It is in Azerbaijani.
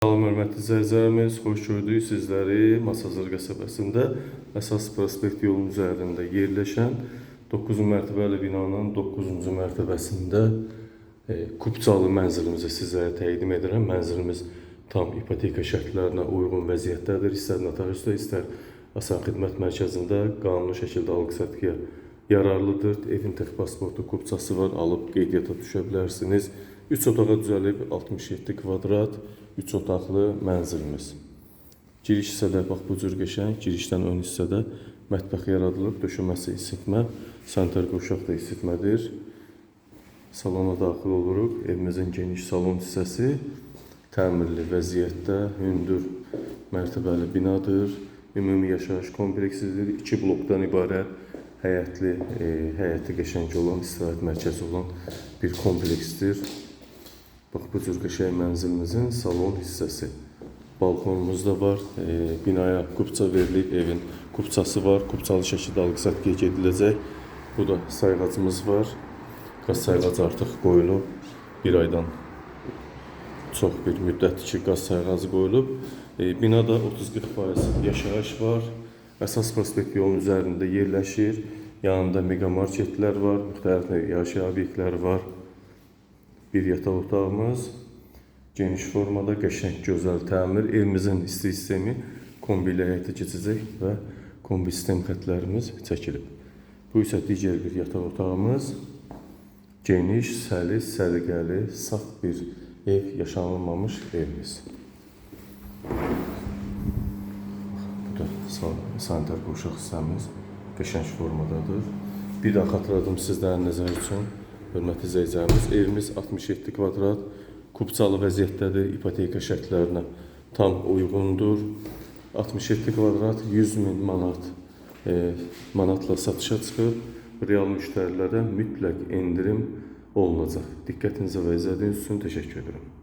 Salam, hörmətli izləyicilərimiz, xoş gördük sizləri Masazır qəsəbəsində əsas prospekt yolunun üzərində yerləşən 9 mərtəbəli binanın 9-cu mərtəbəsində Kupçalı mənzilimizi sizlərə təqdim edirəm. Mənzilimiz tam ipoteka şərtlərinə uyğun vəziyyətdədir. İstər notariusda, istər asan xidmət mərkəzində qanuni şəkildə alqı-satqıya yararlıdır. Evin tək pasportu, kupçası var, alıb qeydiyyata düşə bilərsiniz. 3 otağa düzəlib 67 kvadrat, 3 otaqlı mənzilimiz. Giriş hissədə bax bu cür qəşəng, girişdən ön hissədə mətbəx yaradılıb, döşəməsi isitmə, sanitar qovşaq da isitmədir. Salona daxil oluruq. Evimizin geniş salon hissəsi təmirli vəziyyətdə, hündür mərtəbəli binadır. Ümumi yaşayış kompleksidir. 2 blokdan ibarət həyəti qəşəng olan, istirahət mərkəzi olan bir kompleksdir. Bax bu cür qəşəng mənzilimizin salon hissəsi. Balkonumuz da var. Binaya kupça verilib, evin kupçası var. Kupçalı şəkildə alqı-satqıya gediləcək. Bu da sayğacımız var. Qaz sayğacı artıq qoyulub. Bir aydan çox bir müddətdir ki, qaz sayğacı qoyulub. Binada 30-40% yaşayış var. Əsas prospekt yolunun üzərində yerləşir. Yanında mega marketlər var, müxtəlif yaşayış obyektləri var. Bir yataq otağımız, geniş formada, qəşəng, gözəl təmir. Evimizin isti sistemi kombi ilə həyata keçəcək və kombi sistem xətlərimiz çəkilib. Bu isə digər bir yataq otağımız. Geniş, səlis, səliqəli, saf bir ev, yaşanılmamış evimiz. Bu da sanitar qovşaq hissəmiz qəşəng formadadır. Bir daha xatırladım sizlərin nəzəri üçün. Hörmətli izləyicilərimiz, evimiz 67 kvadrat, kupçalı vəziyyətdədir, ipoteka şərtlərinə tam uyğundur. 67 kvadrat 100.000 manatla satışa çıxıb, real müştərilərə mütləq endirim olunacaq. Diqqətinizə və izlədiyiniz üçün təşəkkür edirəm.